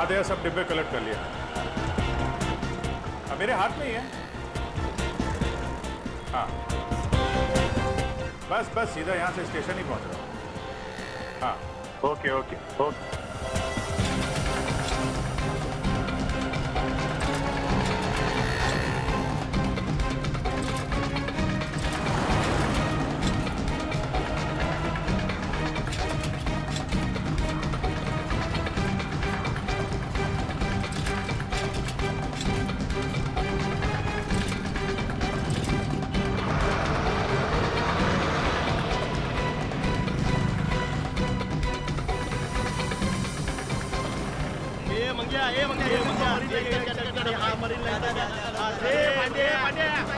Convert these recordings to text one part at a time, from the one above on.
दे, सब डिब्बे कलेक्ट कर लिया। मेरे हाथ में ही है। हाँ बस बस सीधा यहाँ से स्टेशन ही पहुँच रहा हूँ। हाँ ओके ओके ओके।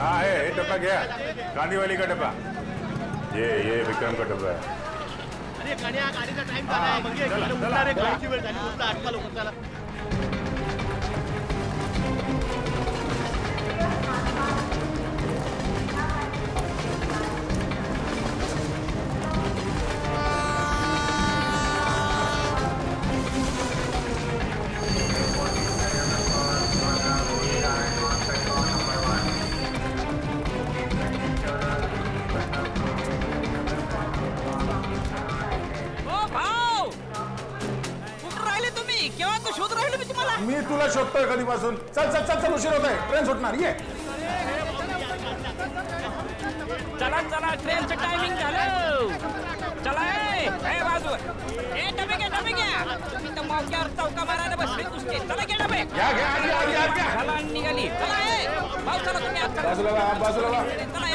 हाँ है डब्बा गया, गांधी वाली का डब्बा। ये विक्रम का डब्बा है। अरे गाडीचा टाइम झाला, म्हणजे गाडीची वेळ झाली, उठला आटका लोक चला। मी तुला शोधतोय कधीपासून। चल चल चल चल, उशीर होतोय, ट्रेन सुटणार। ये चला चला, ट्रेनचं टायमिंग झालं। चला ए बाजू ए डबे घ्या मी तर मौक्यावर चौका मारायला बसले तुझे। चला घ्या डबे, चला निघाली। चला ए भाऊ, चला तुम्ही आता बाजूला चला ए चला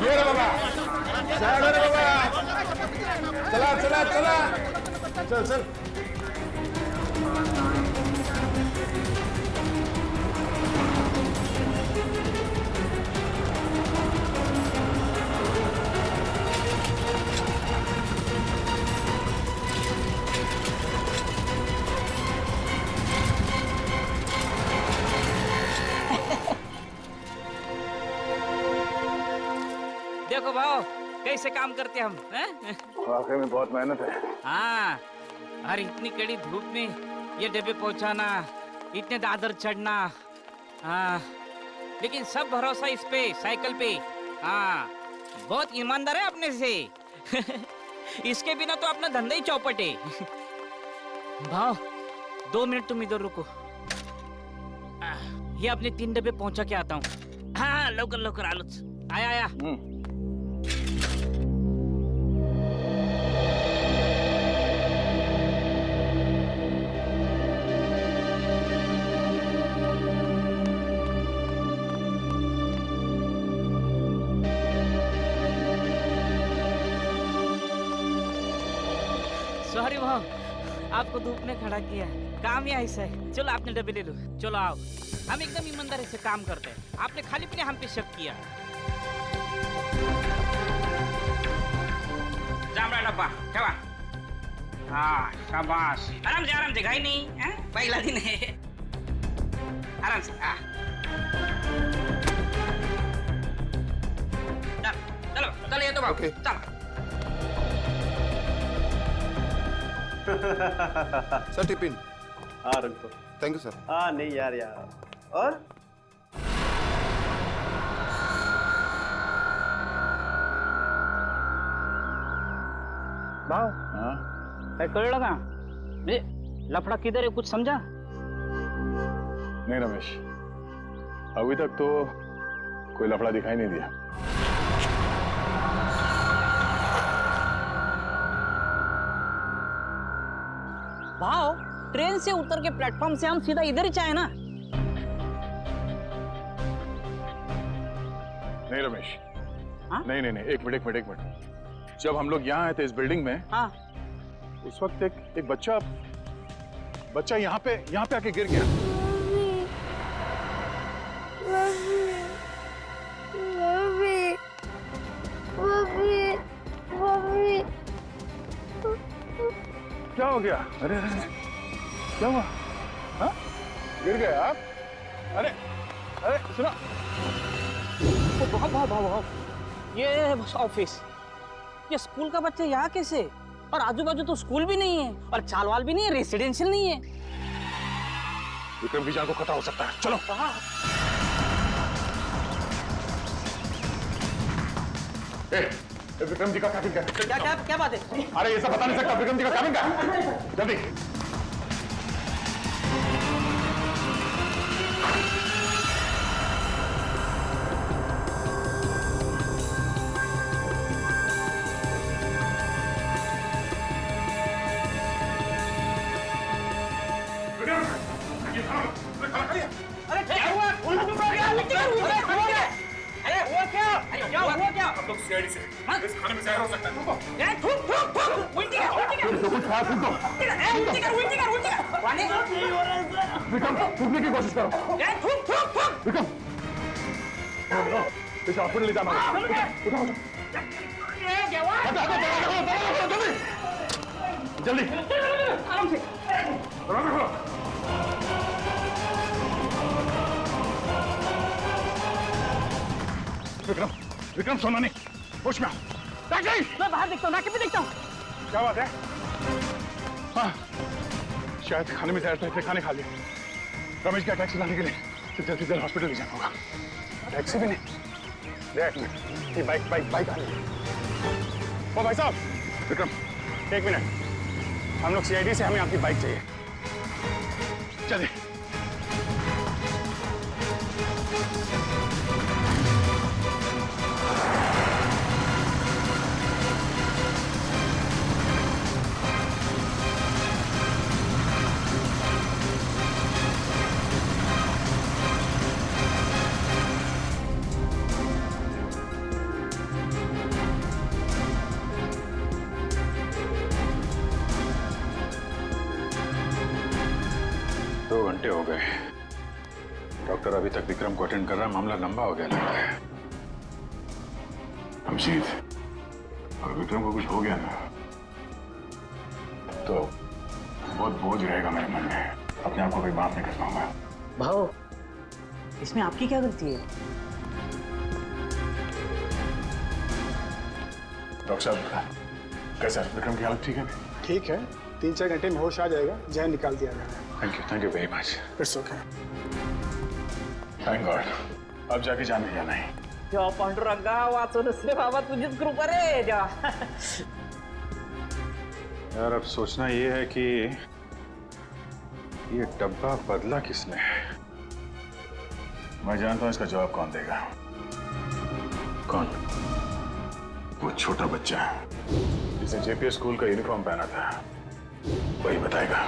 ये रे बाबा, चला चल। देखो भाव कैसे काम करते हम हैं? वाकई में बहुत मेहनत है। हाँ, और इतनी कड़ी धूप में ये डिब्बे पहुंचाना, इतने दादर चढ़ना। हाँ, लेकिन सब भरोसा इस पे, साइकिल पे। हाँ, बहुत ईमानदार है अपने से। इसके बिना तो अपना धंधा ही चौपट है। भाव 2 मिनट तुम इधर रुको, ये अपने 3 डब्बे पहुंचा के आता हूँ। हाँ लवकर आलोच। आया। सॉरी भाव, आपको धूप में खड़ा किया। काम ही ऐसा है। चलो आपने डब्बे ले लो, चलो आओ। हम एकदम ईमानदारी से काम करते हैं। आपने खाली पीने हम पे शक किया। जांभळा डब्बा ठेवा। हाँ शाबाश, आराम से घाई नहीं है, पहला दिन है। आराम से। हाँ चलो ये तो बाबू Okay. चलो। Sir tiffin. हाँ रख दो। Thank you sir. हाँ नहीं यार और भाव काय कळलं का? म्हणजे लफड़ा किधर है, कुछ समझा? नहीं रमेश, अभी तक तो कोई लफड़ा दिखाई नहीं दिया। भाव ट्रेन से उतर के प्लेटफॉर्म से हम सीधा इधर ही चाहे ना। नहीं रमेश, हाँ? नहीं, एक मिनट। जब हम लोग यहाँ आए थे इस बिल्डिंग में, हाँ उस वक्त एक बच्चा यहाँ पे आके गिर गया। क्या हो गया? अरे अरे क्या हुआ? हाँ? गिर गए आप? अरे अरे सुनो। बहुत बहुत बहुत बहुत ये ऑफिस, ये स्कूल का बच्चा यहाँ कैसे? और आजू बाजू तो स्कूल भी नहीं है और चालवाल भी नहीं है, रेसिडेंशियल नहीं है। विक्रम की जान को खतरा हो सकता है, चलो। विक्रम जी का कैबिन क्या? क्या बात है? अरे ये सब बता नहीं सकता। विक्रम जी का कैबिन क्या? जल्दी। हम लोग सीआईडी से इस खाने में जहर हो सकता है। रुको। विक्रम थूकने की कोशिश करो। विक्रम इसे हॉस्पिटल ले जाना है। उठाओ जल्दी आराम से। विक्रम विक्रम सोना नहीं, होश में आओ। मैं बाहर देखता हूँ, नाके पे देखता हूँ। क्या बात है? हाँ शायद खाने में जहर था, इसलिए खाने खा लिया। रमेश का टैक्सी लाने के लिए जल्द से जल्द हॉस्पिटल ले जाना होगा। टैक्सी भी नहीं, एक मिनट, ये बाइक बाइक बाइक आ रही है। ओ भाई साहब, विक्रम एक मिनट, हम लोग सीआईडी से, हमें आपकी बाइक चाहिए। चलिए। हो गए, डॉक्टर अभी तक विक्रम को अटेंड कर रहा है। मामला लंबा हो गया लगता है। हमशीद, अगर विक्रम को कुछ हो गया ना तो बहुत बोझ रहेगा मेरे मन में। अपने आप को कभी माफ नहीं कर पाऊंगा। भाव, इसमें आपकी क्या गलती है? डॉक्टर साहब कैसा है? विक्रम की हालत ठीक है? ठीक है, 3-4 घंटे में होश आ जाएगा, जहर निकाल दिया जाएगा। Thank you very much. It's okay. Thank God, अब जाके जाने जाना है। जेव्हा पांडुरंगा वाचून रे बाबा, तुझीच कृपा रे जेव्हा। यार अब सोचना ये है कि ये डब्बा बदला किसने? मैं जानता हूं इसका जवाब कौन देगा। कौन? वो छोटा बच्चा जिसने जेपीएस स्कूल का यूनिफॉर्म पहना था, वही बताएगा।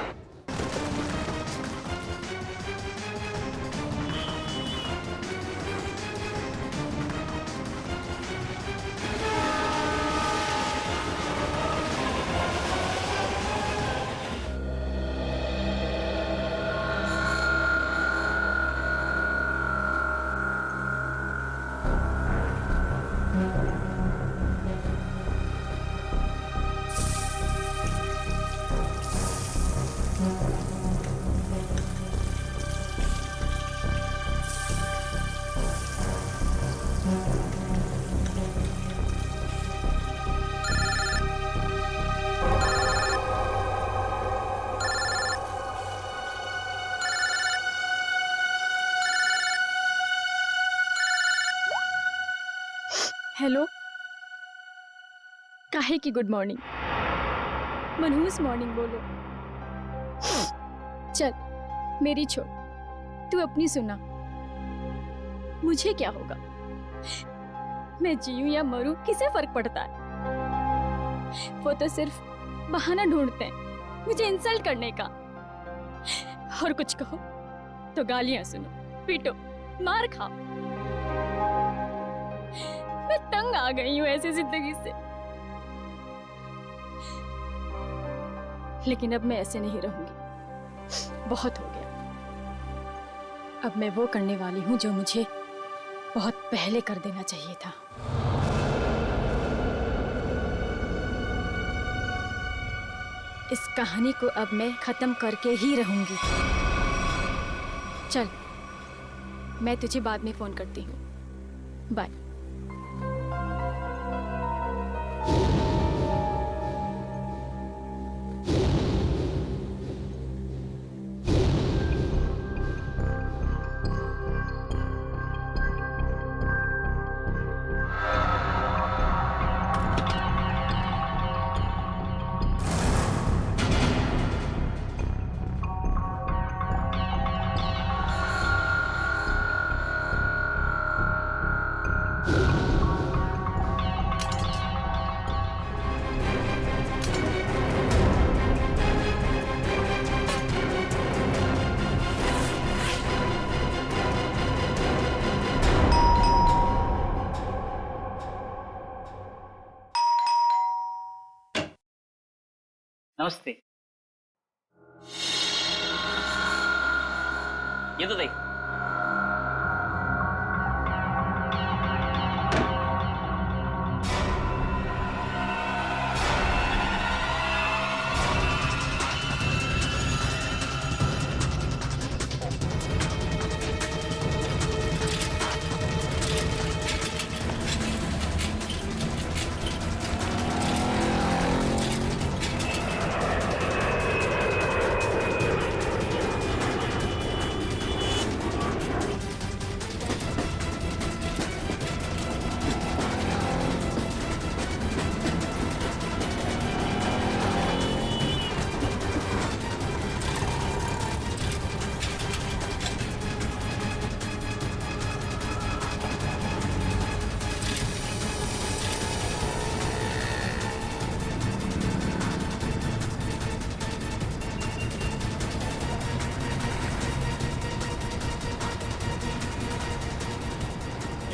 हेलो, काहे की गुड मॉर्निंग? मनहूस मॉर्निंग बोलो। चल मेरी छोड़, तू अपनी सुना। मुझे क्या होगा? मैं जीऊं या मरूं किसे फर्क पड़ता है? वो तो सिर्फ बहाना ढूंढते हैं मुझे इंसल्ट करने का। और कुछ कहो तो गालियां सुनो, पीटो, मार खाओ। मैं तंग आ गई हूं ऐसी जिंदगी से। लेकिन अब मैं ऐसे नहीं रहूंगी, बहुत हो गया। अब मैं वो करने वाली हूं जो मुझे बहुत पहले कर देना चाहिए था। इस कहानी को अब मैं खत्म करके ही रहूंगी। चल, मैं तुझे बाद में फोन करती हूँ। बाय। नमस्ते. येतो ताई.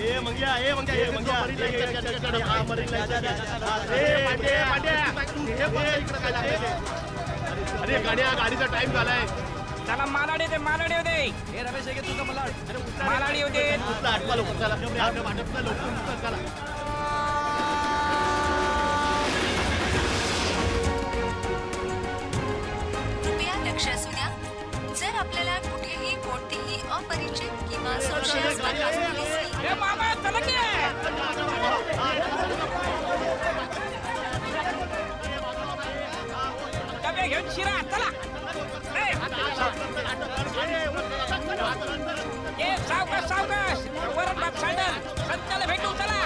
ए मंग्या हा मरीन लाईन अरे गाड्या गाडीचा टाइम झालाय. चला मालाडी दे, मालाडी दे. हे रमेश आहे तुझा मला मालाडी दे. आठवा लोक चला लवकर चला. कृपया लक्ष असू द्या. जर आपल्याला कुठेही कोणतीही अपरिचित किंवा संशयास्पद वस्तू दिसली ए मामा चला की. डबे घेऊन शिरा चला. ए सावकाश सावकाश. वरण भात सँडल संताला भेटू चला.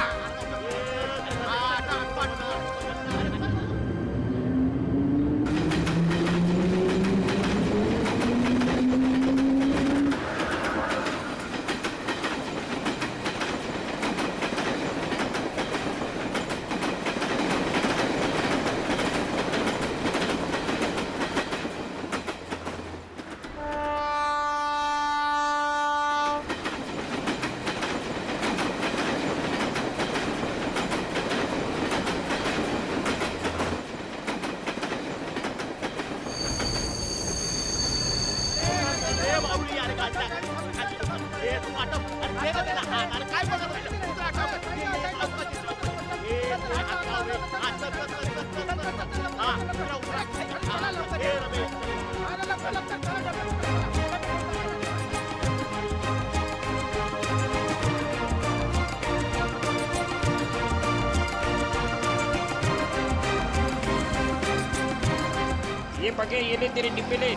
ये बघे ये ले तेरे डिब्बे ले.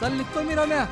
चल निघतो मी रम्या.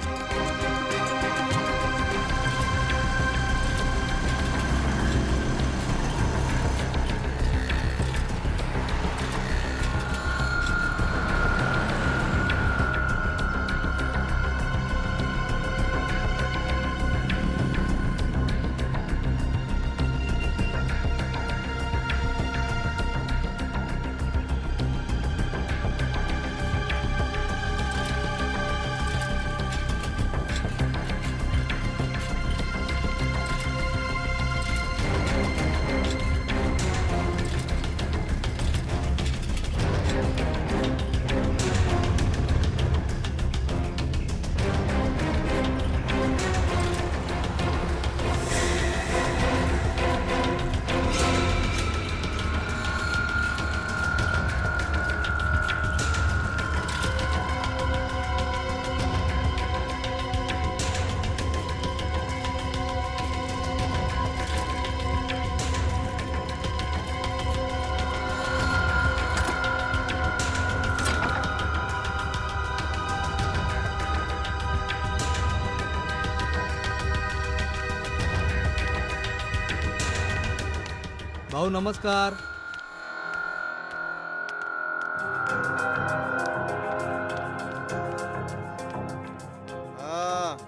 भाऊ नमस्कार.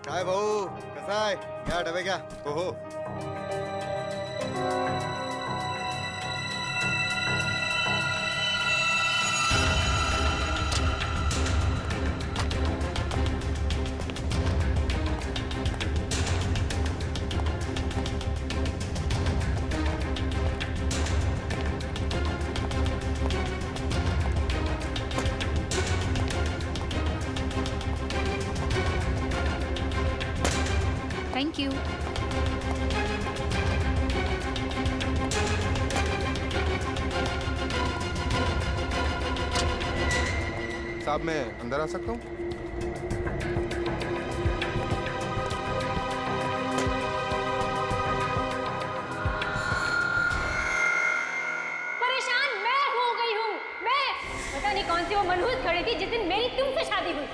काय भाऊ कसा आहे? घ्या डबे घ्या. हो हो. Thank you. साहब मैं अंदर आ सकता हूँ? परेशान मैं हो गई हूँ. मैं पता नहीं कौन सी वो मनहूस घड़ी थी जिस दिन मेरी तुमसे शादी हुई.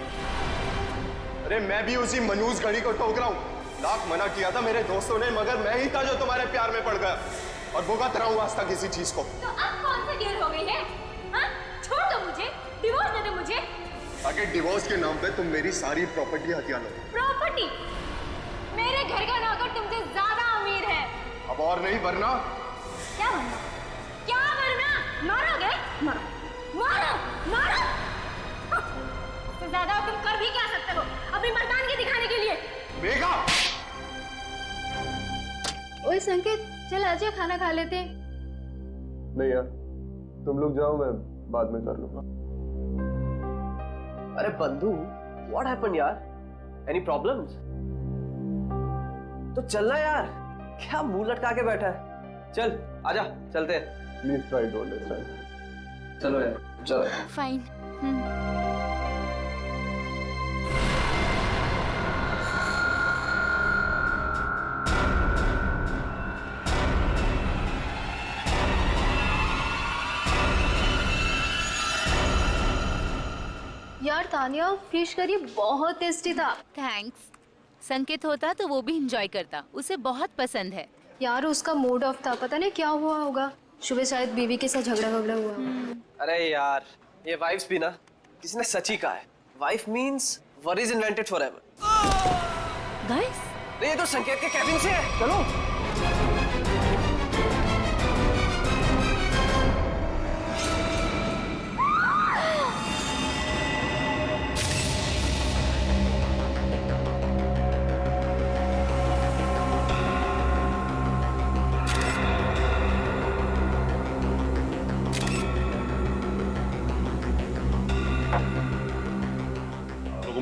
अरे मैं भी उसी मनहूस घड़ी को ठोक रहा हूँ. लाख मना किया था मेरे दोस्तों ने, मगर मैं ही था जो तुम्हारे प्यार में पड़ गया और भुगत रहा हूँ आज तक किसी चीज को. तो अब कौन सी देर हो गई है? हाँ? छोड़ दो मुझे, डिवोर्स दे दो मुझे. ताकि डिवोर्स के नाम पे तुम मेरी सारी प्रॉपर्टी हथिया लो. प्रॉपर्टी? मेरे घर का नौकर तुमसे ज्यादा अमीर है. अब और नहीं वरना. क्या बनना? क्या बनना? मारोगे? मारो, मारो, मारो. इससे ज्यादा तुम कर भी क्या सकते हो अपनी मर्दानगी दिखाने के लिए? मेघा! ओए संकेत, चल आजा खाना खा लेते. नहीं यार, तुम लोग जाओ, मैं बाद में कर लूंगा. अरे बंधु, व्हाट हैपेंड यार? Any problems? तो चलना यार, क्या मुंह लटका के बैठा है? चल आजा, चलते हैं. Please try to understand. चलो यार, चलो. फाइन. यार तानिया, फिश करी बहुत टेस्टी था. थैंक्स. संकेत होता तो वो भी एंजॉय करता, उसे बहुत पसंद है. यार उसका मूड ऑफ था, पता नहीं क्या हुआ होगा. सुबह शायद बीवी के साथ झगड़ा हुआ. अरे यार, ये वाइफ्स भी ना, किसी ने सच ही कहा है. Wife means worries invented forever. Guys, ये तो संकेत के कैबिन से है. चलो.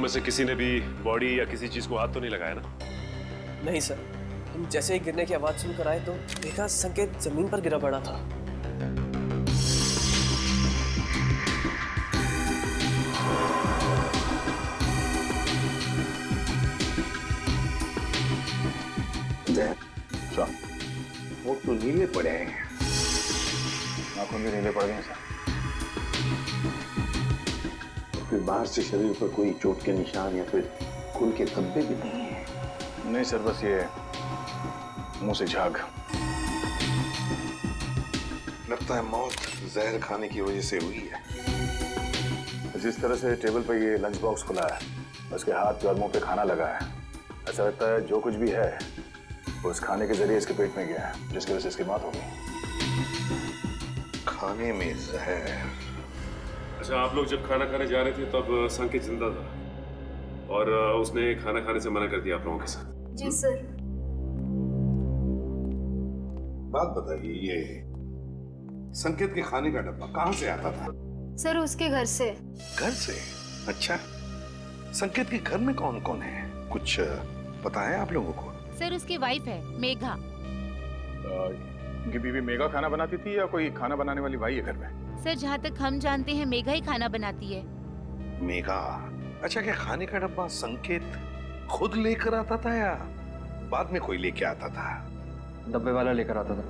में से किसी ने भी बॉडी या किसी चीज को हाथ तो नहीं लगाया ना? नहीं सर, हम जैसे ही गिरने की आवाज सुनकर आए तो देखा संकेत जमीन पर गिरा पड़ा था. वो तो नीले पड़े हैं. नाखून भी नीले पड़ गए सर. फिर बाहर से शरीर पर कोई चोट के निशान या फिर खून के धब्बे भी नहीं है? नहीं सर, बस ये मुंह से झाग. लगता है मौत जहर खाने की वजह से हुई है. जिस तरह से टेबल पर ये लंच बॉक्स खुला है, उसके हाथ और मुंह पे खाना लगा है, ऐसा लगता है जो कुछ भी है वो उस खाने के जरिए इसके पेट में गया है, जिसकी वजह से इसकी मौत हो गई. खाने में जहर. अच्छा, आप लोग जब खाना खाने जा रहे थे तब संकेत जिंदा था और उसने खाना खाने से मना कर दिया आप लोगों के साथ. जी सर. बात बताइए, ये संकेत के खाने का डब्बा कहाँ से आता था? सर उसके घर से. घर से? अच्छा, संकेत के घर में कौन कौन है, कुछ पता है आप लोगों को? सर उसकी वाइफ है मेघा. उनकी बीवी मेघा खाना बनाती थी या कोई खाना बनाने वाली भाई है घर में? सर जहाँ तक हम जानते हैं मेघा ही खाना बनाती है. मेघा? अच्छा, क्या खाने का डब्बा संकेत खुद लेकर आता था या बाद में कोई लेके आता था? डब्बे वाला लेकर आता था.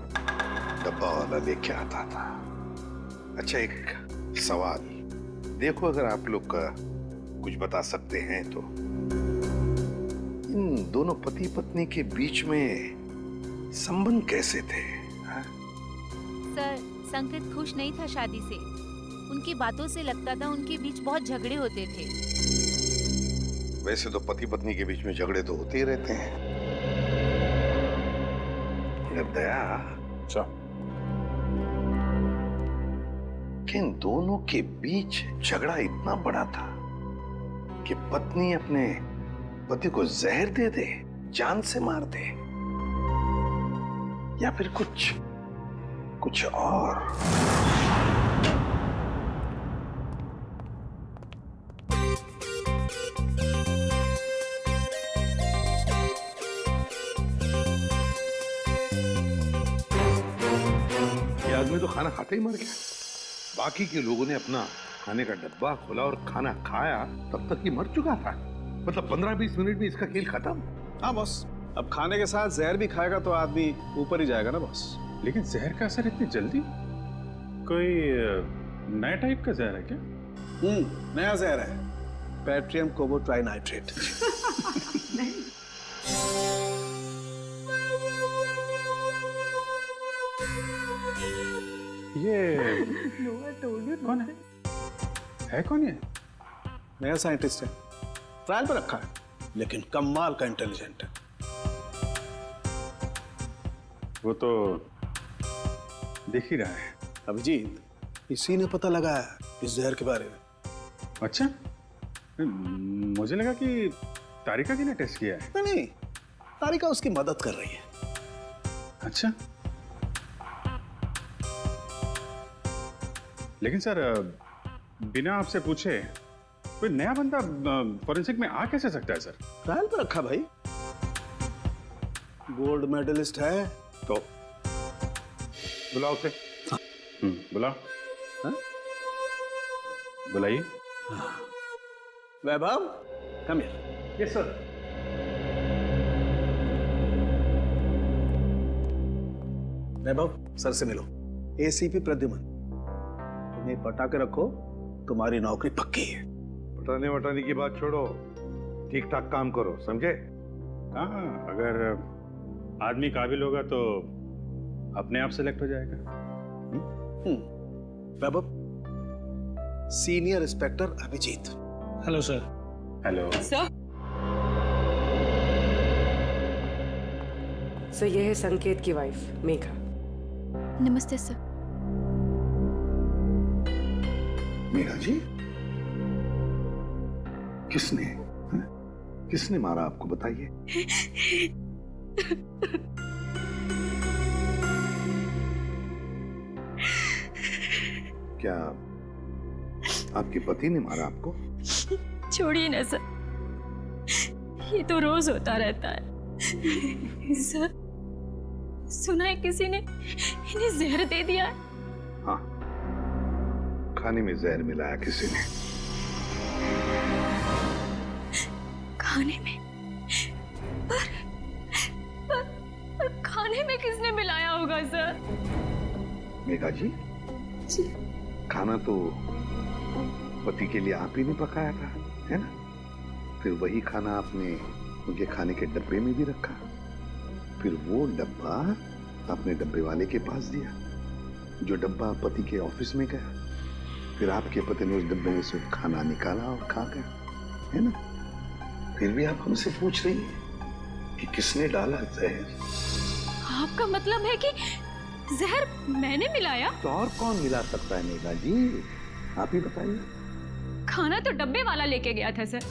डब्बा वाला लेके आता था. अच्छा, एक सवाल देखो, अगर आप लोग कुछ बता सकते हैं तो. इन दोनों पति पत्नी के बीच में संबंध कैसे थे? संकेत खुश नहीं था शादी से। उनकी बातों से लगता था उनके बीच बहुत झगड़े होते थे। वैसे तो पति पत्नी के बीच में झगड़े तो होते ही रहते हैं, मगर दया कि इन दोनों के बीच झगड़ा इतना बड़ा था कि पत्नी अपने पति को जहर दे दे, जान से मार दे, या फिर कुछ और। ये आदमी तो खाना खाते ही मर गया। बाकी के लोगों ने अपना खाने का डब्बा खोला और खाना खाया, तब तक ये मर चुका था। मतलब 15-20 मिनट में इसका खेल खत्म। हाँ बॉस, अब खाने के साथ जहर भी खाएगा तो आदमी ऊपर ही जाएगा ना बॉस। लेकिन जहर का असर इतनी जल्दी? कोई नया टाइप का जहर है क्या? नया जहर है, पैट्रियम कोबोट्राइनाइट्रेट। ये कौन है कौन ये? नया साइंटिस्ट है, ट्रायल पर रखा है, लेकिन कमाल का इंटेलिजेंट है। वो तो देख ही रहा है। अभिजीत, इसी ने पता लगाया इस जहर के बारे में। अच्छा, मुझे लगा कि तारिका जी ने टेस्ट किया है। नहीं, तारिका उसकी मदद कर रही है। अच्छा, लेकिन सर बिना आपसे पूछे कोई नया बंदा फॉरेंसिक में आ कैसे सकता है सर? ट्रायल पर रखा भाई, गोल्ड मेडलिस्ट है। तो बुलाओ उसे। बुलाओ। बुलाइए। Vaibhav, come here. Yes sir. Vaibhav, sir से मिलो। एसीपी प्रद्युमन, तुम्हें पटा के रखो, तुम्हारी नौकरी पक्की है। पटाने वटाने की बात छोड़ो, ठीक ठाक काम करो, समझे? हाँ, अगर आदमी काबिल होगा तो अपने आप सेलेक्ट हो जाएगा। Vaibhav, senior inspector Abhijeet. Hello sir. Hello sir. Sir, ये है संकेत की वाइफ मेघा। नमस्ते सर। मेघा जी, किसने मारा आपको, बताइए। क्या आपके पति ने मारा आपको? छोड़िए ना सर, ये तो रोज होता रहता है। सर, सुना है किसी ने इन्हें जहर दे दिया है। हाँ, खाने में जहर मिलाया किसी ने। खाने में? पर खाने में किसने मिलाया होगा सर? मेघा जी, खाना तो पति के लिए आप ही ने पकाया था, है ना? फिर वही खाना आपने उनके खाने के डब्बे में भी रखा, फिर वो डब्बा आपने डब्बे वाले के पास दिया, जो डब्बा पति के ऑफिस में गया, फिर आपके पति ने उस डब्बे में से खाना निकाला और खा गया, है ना? फिर भी आप हमसे पूछ रही हैं कि किसने डाला जहर? आपका मतलब है कि जहर मैंने मिलाया? तो और कौन मिला सकता है मेघा जी, आप ही बताइए। खाना तो डब्बे वाला लेके गया था सर,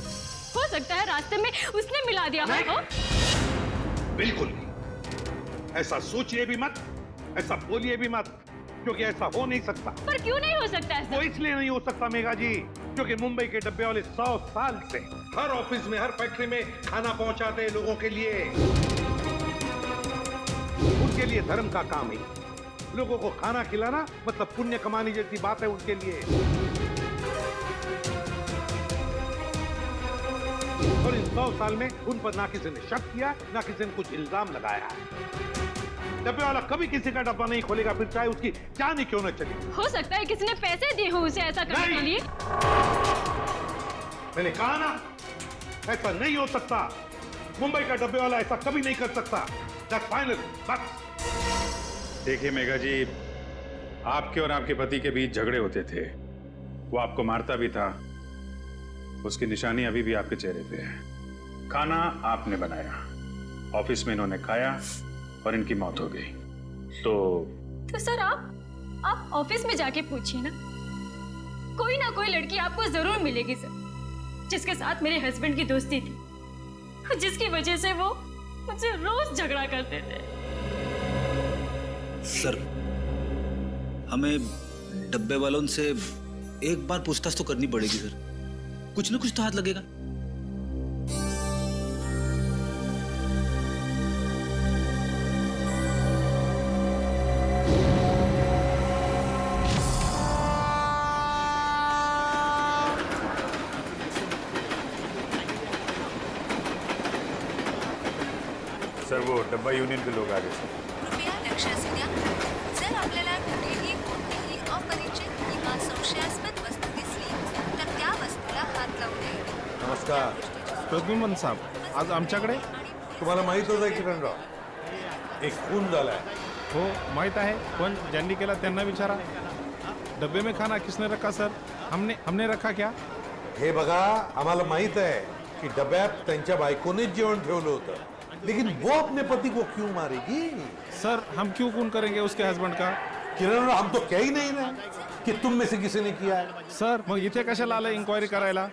हो सकता है रास्ते में उसने मिला दिया हो। बिल्कुल नहीं, ऐसा सोचिए भी मत, ऐसा बोलिए भी मत, क्योंकि ऐसा हो नहीं सकता। पर क्यों नहीं हो सकता है सर? वो इसलिए नहीं हो सकता मेघा जी, क्योंकि मुंबई के डब्बे वाले 100 साल से हर ऑफिस में, हर फैक्ट्री में खाना पहुंचाते हैं लोगों के लिए। उनके लिए धर्म का काम है, लोगों को खाना खिलाना मतलब पुण्य कमाने जैसी बात है उनके लिए। और इन 100 साल में उन पर ना किसी ने शक किया, ना किसी ने कुछ इल्जाम लगाया। डब्बे वाला कभी किसी का डब्बा नहीं खोलेगा, फिर चाहे उसकी जान ही क्यों न चली। हो सकता है किसी ने पैसे दिए हो उसे ऐसा करने के लिए। मैंने कहा ना, ऐसा नहीं हो सकता। मुंबई का डब्बे वाला ऐसा कभी नहीं कर सकता। That's final, बस। देखिए मेघा जी, आपके और आपके पति के बीच झगड़े होते थे, वो आपको मारता भी था, उसकी निशानी अभी भी आपके चेहरे पे है। खाना आपने बनाया, ऑफिस में इन्होंने खाया और इनकी मौत हो गई। तो सर आप ऑफिस में जाके पूछिए ना, कोई ना कोई लड़की आपको जरूर मिलेगी सर, जिसके साथ मेरे हस्बैंड की दोस्ती थी, जिसकी वजह से वो मुझसे रोज झगड़ा करते थे। सर, हमें डब्बे वालों से एक बार पूछताछ तो करनी पड़ेगी सर, कुछ ना कुछ तो हाथ लगेगा। सर वो डब्बा यूनियन के लोग आ गए सर। कृपया लक्ष असू द्या. जर आपल्याला कुठेही कोणतीही अपरिचित किंवा संशयास्पद वस्तू दिसली तर त्या वस्तूला हात लावू नये. नमस्कार प्रद्युमन साहेब, आज आमच्याकडे तुम्हाला माहीतच आहे किरणराव, एक खून झालाय. हो माहीत आहे, पण ज्यांनी केला त्यांना विचारा. डब्बे में खाना किसने रखा सर? हमने रखा क्या? हे बघा, आम्हाला माहित आहे की डब्यात त्यांच्या बायकोनेच जेवण ठेवलं होतं, लेकिन वो अपने पति को क्यों मारेगी? सर हम क्यों खून करेंगे उसके हस्बैंड का? किरण, हम तो कह ही नहीं रहे कि तुम में से किसी ने किया है. सर मग इथे कशाला आले इंक्वायरी करायला?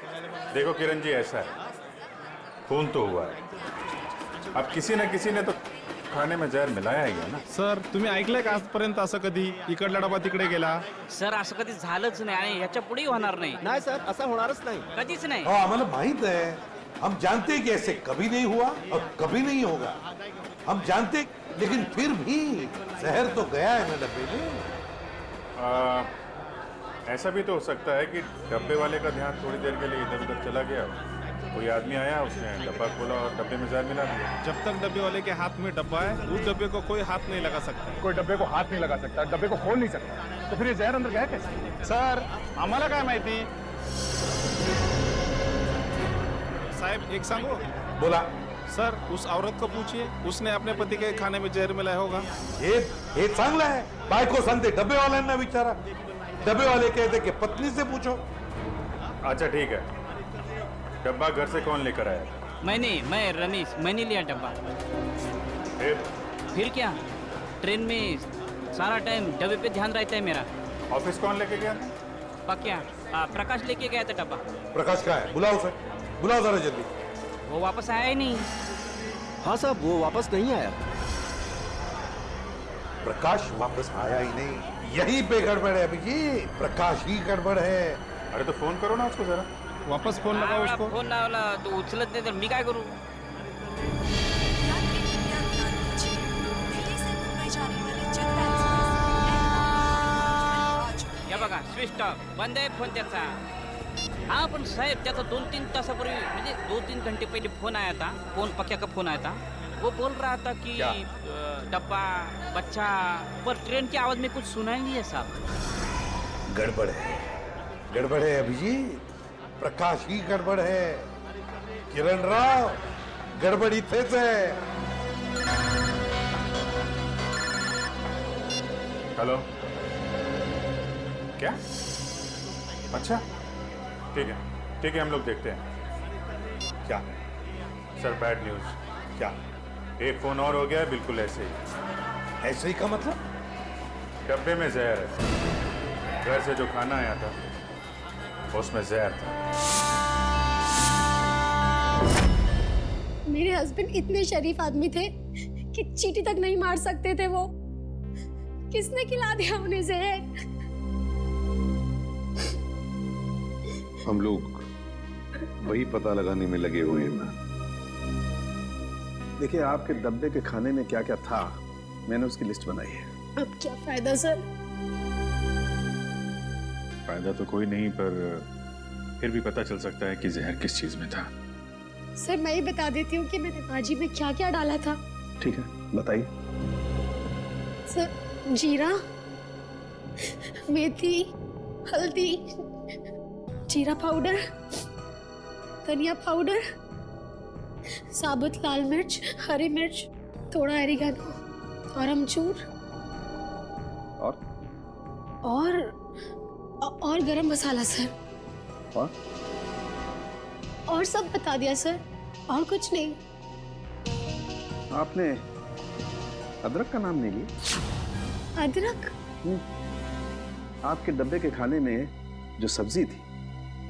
देखो किरण जी, ऐसा है, खून तो हुआ है, अब किसी ने तो खाने में जहर मिलाया ही है ना. सर तुम्ही ऐकलंय का आजपर्यंत असं कधी इकडला डबा तिकडे गेला? सर असं कधी झालंच नाही आणि याच्या पुढेही होणार नाही. नाही सर, असं होणारच नाही. कधीच नाही. आम्हाला माहित है, हम जानते हैं कि ऐसे कभी नहीं हुआ और कभी नहीं होगा. हम जानते, लेकिन फिर भी जहर तो गया है ना डब्बे में. ऐसा भी तो हो सकता है कि डब्बे वाले का ध्यान थोड़ी देर के लिए इधर उधर चला गया, कोई आदमी आया, उसने डब्बा खोला और डब्बे में जहर मिला दिया. जब तक डब्बे वाले के हाथ में डब्बा है, उस डब्बे को कोई हाथ नहीं लगा सकता. कोई डब्बे को हाथ नहीं लगा सकता, डब्बे को खोल नहीं सकता, तो फिर ये जहर अंदर गया कैसे? सर आम्हाला काय माहिती. साहब एक सांगो. बोला. सर उस औरत को पूछिए, उसने अपने पति के खाने में जहर मिलाया होगा. हे चांगलं आहे, बायको सांगते डब्बे वाल्यांना विचारा. डब्बे वाले कहते कि पत्नी से पूछो. अच्छा ठीक है, डब्बा घर से कौन लेकर आया? मैं रमेश, मैंने लिया डब्बा. फिर क्या, ट्रेन में सारा टाइम डब्बे पे ध्यान रहता है मेरा. ऑफिस कौन लेके गया? पक्या प्रकाश लेके गया था डब्बा. प्रकाश का है, बुलाओ उसे, बुलाओ जरा जल्दी. वो वापस आया ही नहीं. हाँ साहब, वो वापस नहीं आया. प्रकाश वापस आया ही नहीं, यहीं पे गड़बड़ है अभिजीत. प्रकाश ही गड़बड़ है. अरे तो फोन करो ना उसको जरा. वापस फोन लगाओ उसको. फोन लावला तो उचलत नाही, तर मी काय करू? रात्री 11:09 दिल्ली से मुंबई जाने वाले जनता एक्सप्रेस या बघा स्विच ऑफ, बंद आहे फोन त्याचा. हा पण साहेब, त्याचा 2-3 तासापूर्वी, म्हणजे 2-3 घंटे पहले फोन आया था. पक्या का फोन आया था. वो बोल रहा था कि डब्बा, बच्चा, पर ट्रेन की आवाज में कुछ सुना ही नहीं है साहब. गड़बड़ है, गड़बड़ है अभिजीत. प्रकाश ही गड़बड़ है. किरण राव, गड़बड़ इथेच है. हेलो, क्या? अच्छा ठीक है, हम लोग देखते हैं. क्या सर बैड न्यूज. क्या? एक फोन और हो गया है, बिल्कुल ऐसे ही. ऐसे ही का मतलब? डब्बे में जहर है. घर से जो खाना आया था उसमें जहर था. मेरे हस्बैंड इतने शरीफ आदमी थे कि चींटी तक नहीं मार सकते थे. वो किसने खिला दिया उन्हें जहर? हम लोग वही पता लगाने में लगे हुए हैं. देखिए, आपके डब्बे के खाने में क्या क्या था, मैंने उसकी लिस्ट बनाई है. अब क्या फायदा सर? फायदा तो कोई नहीं, पर फिर भी पता चल सकता है कि जहर किस चीज में था. सर मैं ही बता देती हूँ कि मैंने भाजी में क्या क्या डाला था. ठीक है, बताइए. सर जीरा, मेथी, हल्दी, जीरा पाउडर, धनिया पाउडर, साबुत लाल मिर्च, हरी मिर्च, थोड़ा एरिगेनो और अमचूर. और गरम मसाला सर। और सब बता दिया सर, और कुछ नहीं। आपने अदरक का नाम नहीं लिया? अदरक? आपके डब्बे के खाने में जो सब्जी थी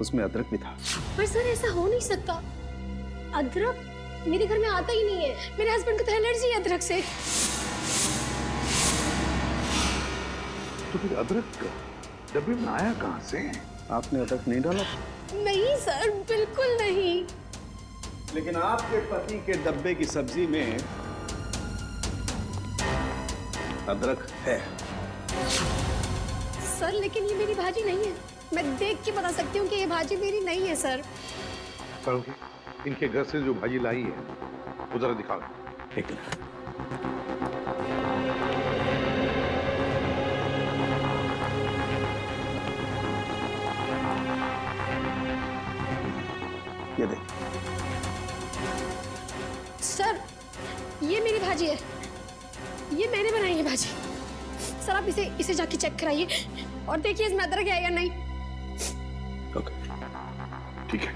उसमें अदरक भी था। पर सर ऐसा हो नहीं सकता, अदरक मेरे घर में आता ही नहीं है। मेरे हस्बैंड को तो एलर्जी है अदरक से। तो फिर अदरक डब्बे में आया कहां से? आपने अदरक नहीं डाला? नहीं सर, बिल्कुल नहीं। लेकिन आपके पति के डब्बे की सब्जी में अदरक है। सर लेकिन ये मेरी भाजी नहीं है, मैं देख के बता सकती हूँ कि ये भाजी मेरी नहीं है सर। करोगे? इनके घर से जो भाजी लाई है वो जरा दिखाओ। एक मिनट। ये देख। सर ये मेरी भाजी है, ये मैंने बनाई है भाजी। सर आप इसे जाके चेक कराइए और देखिए इसमें अदरक है या नहीं। ओके, ठीक है।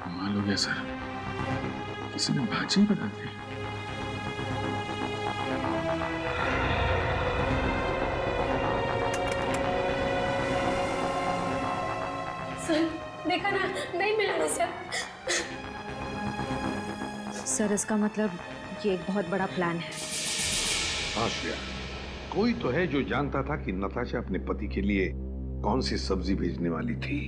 कमाल हो गया सर, किसी ने भाजी बना दी। सर देखा ना, नहीं मिला ना सर। सर इसका मतलब ये एक बहुत बड़ा प्लान है। हाँ श्रेया, कोई तो है जो जानता था कि नताशा अपने पति के लिए कौन सी सब्जी भेजने वाली थी।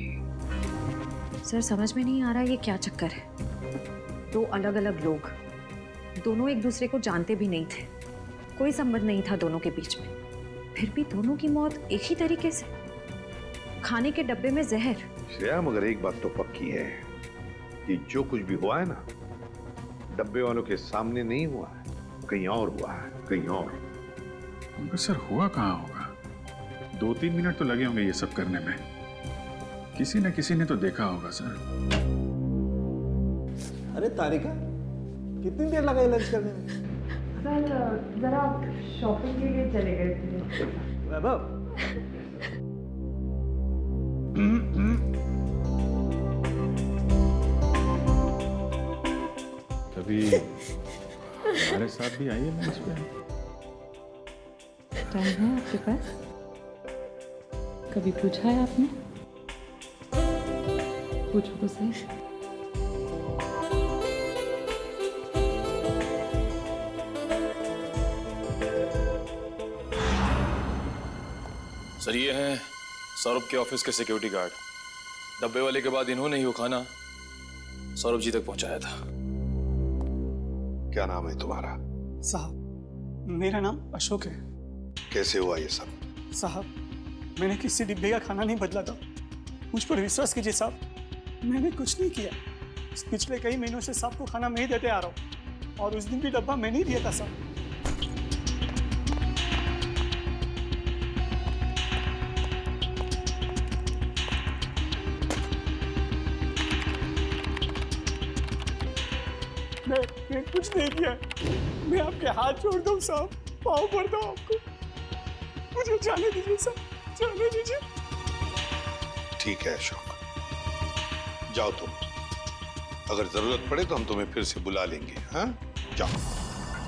सर समझ में नहीं आ रहा ये क्या चक्कर है। दो अलग अलग लोग, दोनों एक दूसरे को जानते भी नहीं थे, कोई संबंध नहीं था दोनों के बीच में, फिर भी दोनों की मौत एक ही तरीके से, खाने के डब्बे में जहर। श्रेया मगर एक बात तो पक्की है कि जो कुछ भी हुआ है ना, डब्बे वालों के सामने नहीं हुआ है, कहीं और हुआ है, कहीं और। मगर सर हुआ कहाँ होगा? 2-3 मिनट तो लगे होंगे ये सब करने में। किसी न किसी ने तो देखा होगा सर। अरे तारिका, कितनी देर लगाई लंच करने में? सर जरा शॉपिंग के लिए चले गए थे। वैभव, कभी हमारे साथ भी आइए लंच पे। टाइम है आपके पास? कभी पूछा है आपने? पूछो तो सही। सर ये हैं सौरभ के ऑफिस के सिक्योरिटी गार्ड। डब्बे वाले के बाद इन्होंने ही वो खाना सौरभ जी तक पहुंचाया था। क्या नाम है तुम्हारा? साहब मेरा नाम अशोक है। कैसे हुआ ये सब? साहब मैंने किसी डिब्बे का खाना नहीं बदला था, मुझ पर विश्वास कीजिए साहब, मैंने कुछ नहीं किया। पिछले कई महीनों से साहब को खाना मैं ही देते आ रहा हूँ और उस दिन भी डब्बा मैंने ही दिया था साहब। मैं कुछ नहीं किया, मैं आपके हाथ जोड़ता हूँ साहब, पाँव पड़ता हूँ आपको, मुझे जाने दीजिए साहब, जाने दीजिए। ठीक है अशोक, जाओ तुम, अगर जरूरत पड़े तो हम तुम्हें फिर से बुला लेंगे। हाँ जाओ।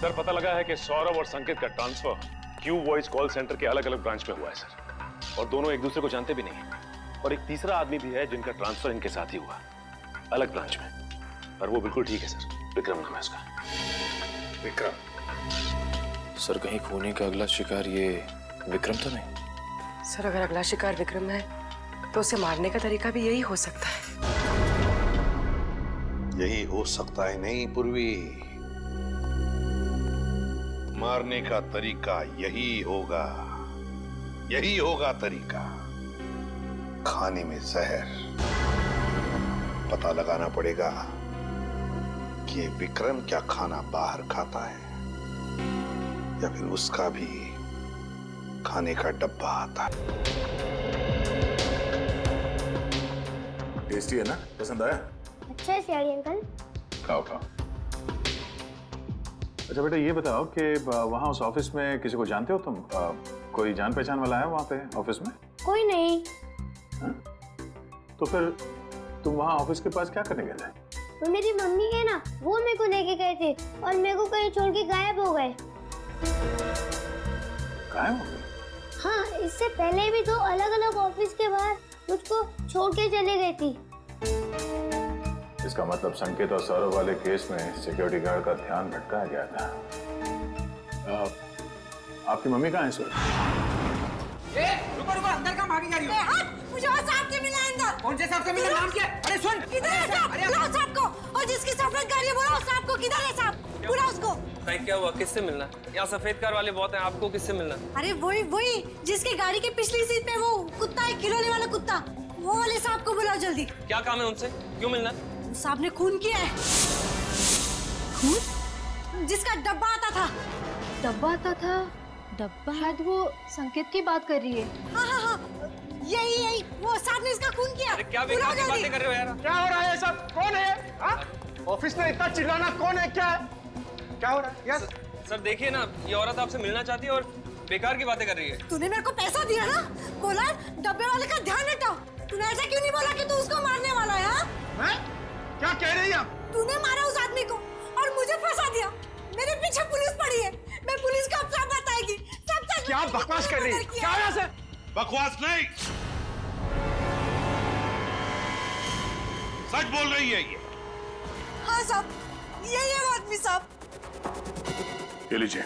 सर पता लगा है कि सौरभ और संकेत का transfer Q voice call centre के अलग अलग ब्रांच में हुआ है सर, और दोनों एक दूसरे को जानते भी नहीं। और एक तीसरा आदमी भी है जिनका ट्रांसफर इनके साथ ही हुआ, अलग ब्रांच में, और वो बिल्कुल ठीक है सर। विक्रम नाम है उसका। विक्रम? सर कहीं खूनी का अगला शिकार ये विक्रम तो नहीं? सर अगर अगला शिकार विक्रम है तो उसे मारने का तरीका भी यही हो सकता है। यही हो सकता है नहीं पूर्वी, मारने का तरीका यही होगा, यही होगा तरीका। खाने में जहर। पता लगाना पड़ेगा कि विक्रम क्या खाना बाहर खाता है या फिर उसका भी खाने का डब्बा आता है। टेस्टी है ना? पसंद आया? अच्छा है सियाड़ी अंकल। खाओ खाओ। अच्छा बेटा ये बताओ कि वहाँ उस ऑफिस में किसी को जानते हो तुम? कोई जान पहचान वाला है वहाँ पे ऑफिस में? कोई नहीं। हा? तो फिर तुम वहाँ ऑफिस के पास क्या करने गए थे? वो मेरी मम्मी है ना, वो मेरे को लेके गए थे और मेरे को कहीं छोड़ के गायब हो गए। गायब हो गए? हाँ, इससे पहले भी 2 अलग-अलग ऑफिस के बाहर मुझको छोड़ के चले गई थी। इसका मतलब संकेत और सौरभ वाले केस में सिक्योरिटी गार्ड का ध्यान भटकाया गया था। आपकी मम्मी कहाँ है इस वक्त? रुको रुको, अंदर कहाँ भागी जा रही हो? मुझे और साहब से मिलना है अंदर। कौन से साहब से मिलना? नाम क्या है? अरे सुन, किधर है साहब? बुलाओ साहब को। और जिसकी सफेद गाड़ी है बुलाओ साहब को। किधर है साहब? बुलाओ उसको। क्या हुआ? किससे मिलना? यहाँ सफेद कार वाले बहुत हैं, आपको किससे मिलना? अरे वही जिसकी गाड़ी के पिछली सीट पे वो कुत्ता है, खिलौने वाला कुत्ता, वो वाले साहब को बुलाओ जल्दी। क्या काम है उनसे? क्यों मिलना? साहब ने खून किया है। खून? जिसका डब्बा आता था। डब्बा आता था? डब्बा? शायद वो संकेत की बात कर रही है। हाँ, यही वो साहब ने इसका खून किया। अरे क्या बेकार की बातें कर रहे हो यार? क्या हो रहा है सब? कौन है? हाँ? ऑफिस में इतना चिल्लाना कौन है? क्या है? क्या हो रहा है? यस सर देखिए ना, ये औरत आपसे मिलना चाहती है और बेकार की बातें कर रही है। तूने मेरे को पैसा दिया ना, बोला डब्बे वाले का ध्यान हटाओ। तूने ऐसा क्यों नहीं बोला कि तू उसको मारने वाला है? हाँ? क्या कह रही है? तूने मारा उस आदमी को और मुझे फंसा दिया। मेरे पीछे पुलिस पड़ी है, मैं पुलिस को अब सब बताएगी। सब सच। क्या बकवास कर रही है? क्या है ऐसे? बकवास नहीं, सच बोल रही है ये। हाँ साहब, यही है वो आदमी साहब। ये लीजिए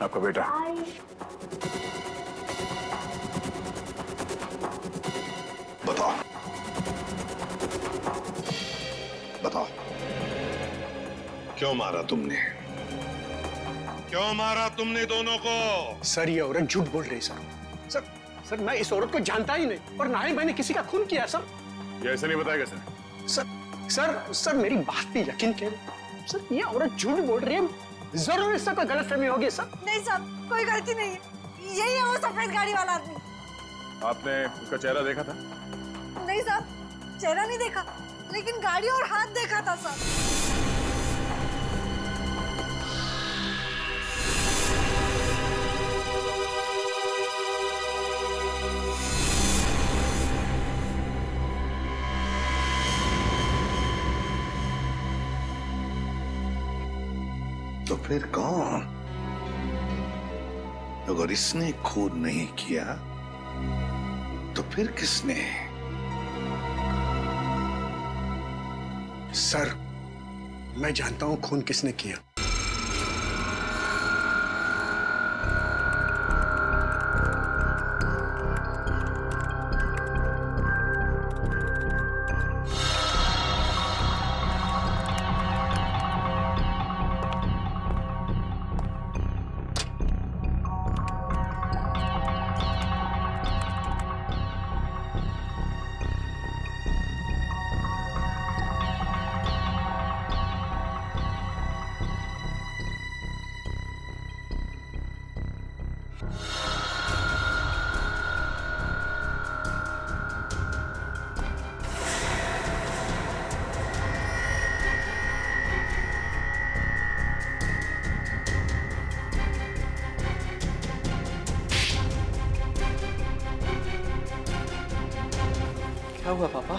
आपका बेटा। बताओ बताओ, क्यों मारा तुमने? क्यों मारा तुमने दोनों को? सर ये औरत झूठ बोल रही है सर। सर मैं इस औरत को जानता ही नहीं और ना ही मैंने किसी का खून किया सर। ये ऐसे नहीं बताएगा सर। सर मेरी बात पे यकीन करें सर, ये औरत झूठ बोल रही है। जरूर इससे कोई गलतफहमी होगी सर। नहीं साहब, कोई गलती नहीं है, यही है वो सफेद गाड़ी वाला आदमी। आपने उसका चेहरा देखा था? नहीं साहब, चेहरा नहीं देखा, लेकिन गाड़ी और हाथ देखा था साहब। तो फिर कौन? अगर इसने खून नहीं किया तो फिर किसने? सर मैं जानता हूं खून किसने किया। क्या हुआ पापा?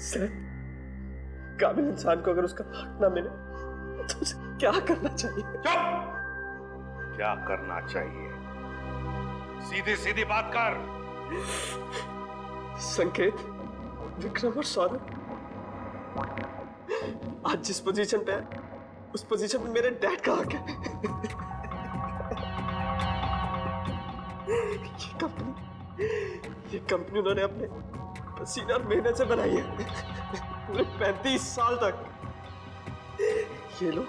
सर, काबिल इंसान को अगर उसका हक ना मिले तो उसे क्या करना चाहिए? क्या करना चाहिए? सीधी सीधी बात कर। संकेत, विक्रम और सौरभ आज जिस पोजीशन पे है उस पोजीशन पे मेरे डैड का हक है। ये कंपनी उन्होंने अपने पसीना और मेहनत से बनाई है पूरे 35 साल तक। ये लोग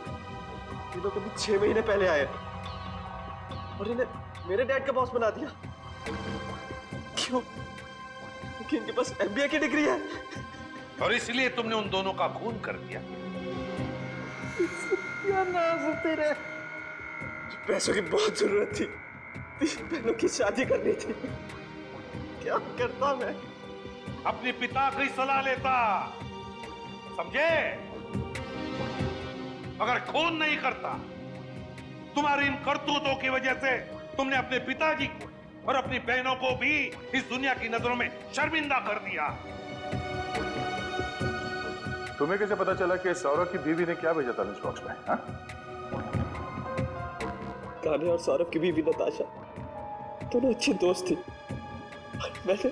अभी 6 महीने पहले आए और इन्हें मेरे डैड का बॉस बना दिया। क्यों? क्योंकि इनके पास MBA की डिग्री है। और इसलिए तुमने उन दोनों का खून कर दिया। क्या नाम तेरे? पैसों की बहुत जरूरत थी, 3 बहनों की शादी करनी थी। क्या करता मैं? अपने पिता की सलाह लेता, समझे? अगर खून नहीं करता, तुम्हारी इन करतूतों की वजह से तुमने अपने पिताजी को और अपनी बहनों को भी इस दुनिया की नजरों में शर्मिंदा कर दिया। तुम्हें कैसे पता चला कि सौरभ की बीवी ने क्या भेजा था लंच बॉक्स में? हाँ? कान्हे और सौरभ की बीवी नताशा दोनों अच्छी दोस्त थी। मैंने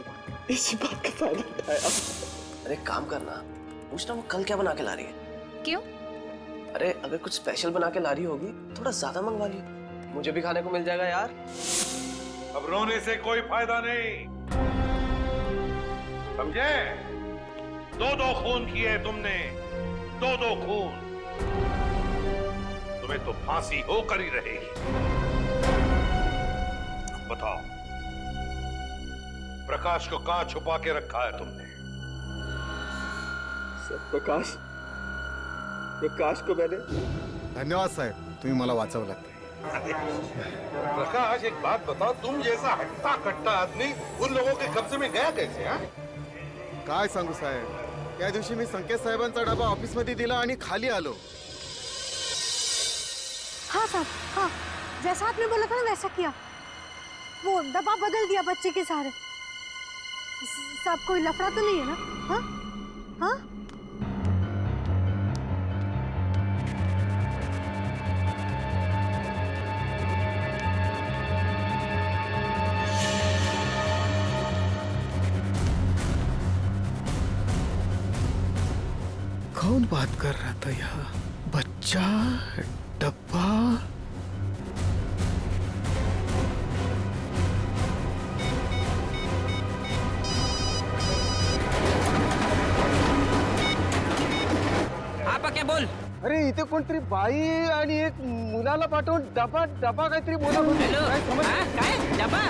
इसी बात का फायदा उठाया। अरे काम करना, पूछना वो कल क्या बना के ला रही है। क्यों? अरे अगर कुछ स्पेशल बना के ला रही होगी थोड़ा ज्यादा मंगवा लियो, मुझे भी खाने को मिल जाएगा यार। अब रोने से कोई फायदा नहीं, समझे? 2-2 खून किए तुमने, 2-2 खून। तुम्हें तो फांसी होकर ही रहेगी। अब बताओ, प्रकाश को कहां छुपा के रखा है तुमने? सर प्रकाश को मैंने। धन्यवाद साहेब, तुम्ही मला वाचवलात। प्रकाश एक बात बताओ, तुम जैसा हट्टा कट्टा आदमी उन लोगों के कब्जे में गया कैसे? हाँ? काय सांगू साहेब, त्या दिवशी मी संकेत साहेबांचा डबा ऑफिस मध्ये दिला आणि खाली आलो। हाँ साहब, हाँ जैसा आपने बोला था ना वैसा किया। वो डब्बा बदल दिया बच्चे के सहारे। साहब कोई लफड़ा तो नहीं है ना? हाँ हाँ कौन बात कर रहा था यहाँ? बच्चा, डब्बा। आपा क्या बोल? अरे इथे कोणतरी बाई आणि एक मुलाला पाठवून डबा डबा काहीतरी बोला. हॅलो, हा काय डबा?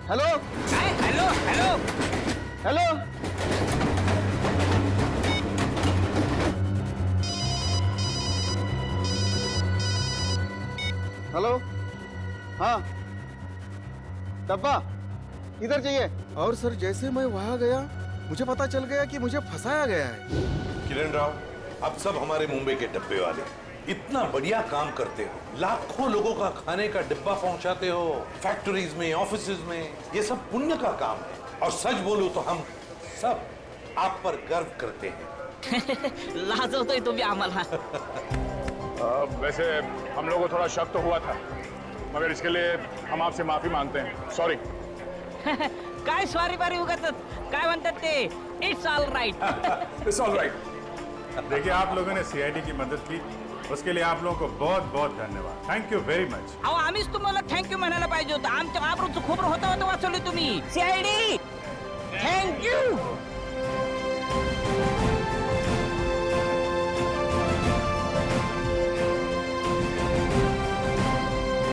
हॅलो काय? Hello hello hello. हेलो, हाँ डब्बा इधर चाहिए. और सर जैसे मैं वहां गया मुझे पता चल गया कि मुझे फंसाया गया है. किरण राव, आप सब हमारे मुंबई के डब्बे वाले इतना बढ़िया काम करते हो, लाखों लोगों का खाने का डिब्बा पहुंचाते हो, फैक्ट्रीज में, ऑफिसेज में. ये सब पुण्य का काम है और सच बोलूं तो हम सब आप पर गर्व करते हैं. लाजवतोय तुम्ही आम्हाला. वैसे हम लोगों को थोड़ा शक तो हुआ था, मगर इसके लिए हम आपसे माफी मांगते हैं. सॉरी. काय सॉरी बारी उगाच काय म्हणतात ते, it's all right. It's all right. देखिए आप लोगों ने सीआईडी की मदद की, उसके लिए आप लोगों को बहुत बहुत धन्यवाद. Thank you very much. अहो आम्हीच तुम्हाला थँक्यू म्हणायला पाहिजे होतं. आमच्या आबरूचं खोबरं होता वाचवली तुम्ही. CID thank you.